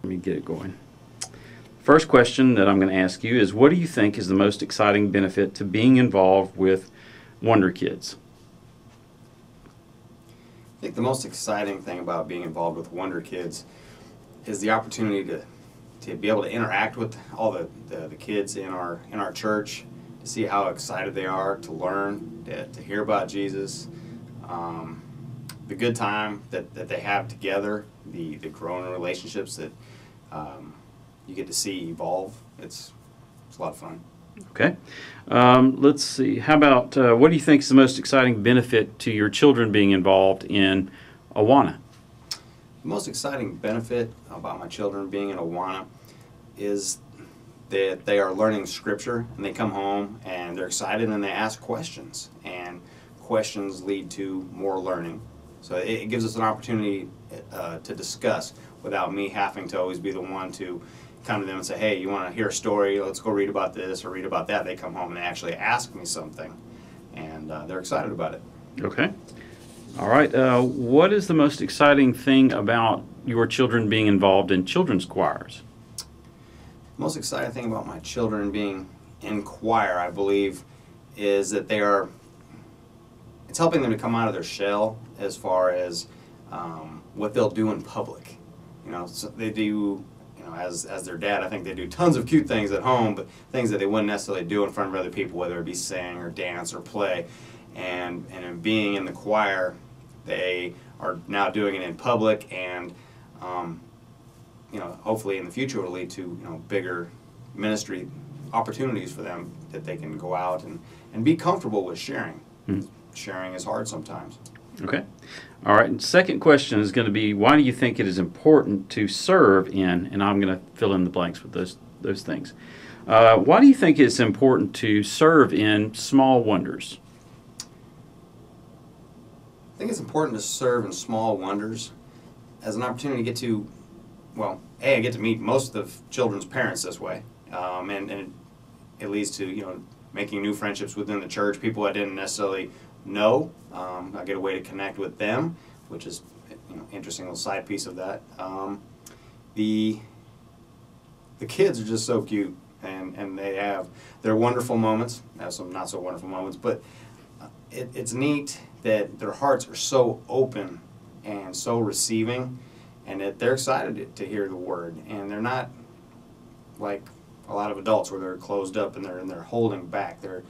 Let me get it going. First question that I'm going to ask you is, what do you think is the most exciting benefit to being involved with Wonder Kids? I think the most exciting thing about being involved with Wonder Kids is the opportunity to be able to interact with all the kids in our church, to see how excited they are to learn, to hear about Jesus, the good time that they have together, the growing relationships that you get to see evolve. It's a lot of fun. Okay. Let's see. How about what do you think is the most exciting benefit to your children being involved in Awana? The most exciting benefit about my children being in Awana is that they are learning Scripture, and they come home and they're excited and they ask questions, and questions lead to more learning. So it gives us an opportunity to discuss without me having to always be the one to come to them and say, hey, you want to hear a story? Let's go read about this or read about that. They come home and they actually ask me something, and they're excited about it. Okay. All right. What is the most exciting thing about your children being involved in children's choirs? The most exciting thing about my children being in choir, I believe, is that it's helping them to come out of their shell as far as what they'll do in public. So they do, as their dad, I think they do tons of cute things at home, but things that they wouldn't necessarily do in front of other people, whether it be sing or dance or play. And in being in the choir, they are now doing it in public, and hopefully in the future will lead to bigger ministry opportunities for them that they can go out and be comfortable with sharing. Mm-hmm. Sharing is hard sometimes. Okay. All right. And second question is going to be, why do you think it is important to serve in, and I'm going to fill in the blanks with those things. Why do you think it's important to serve in small wonders? I think it's important to serve in small wonders as an opportunity to get to, I get to meet most of the children's parents this way, and it leads to making new friendships within the church, people I didn't necessarily know. I get a way to connect with them, which is interesting little side piece of that. The kids are just so cute, and they have their wonderful moments. They have some not so wonderful moments, but it's neat that their hearts are so open and so receiving, and that they're excited to hear the word, and they're not like a lot of adults where they're closed up and they're holding back. Their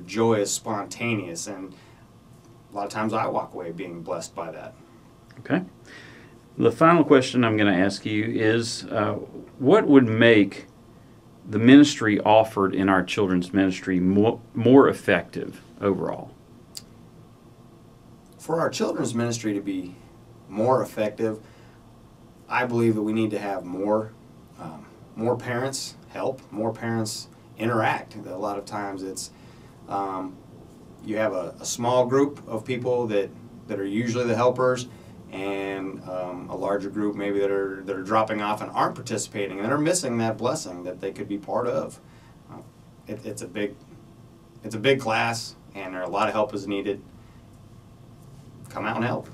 joy is spontaneous, and a lot of times I walk away being blessed by that. Okay. The final question I'm going to ask you is, what would make the ministry offered in our children's ministry more effective overall? For our children's ministry to be more effective, I believe that we need to have more parents help, more parents interact. A lot of times it's you have a small group of people that are usually the helpers, and a larger group maybe that are dropping off and aren't participating and are missing that blessing that they could be part of. It's a big class, and a lot of help is needed. Come out and help.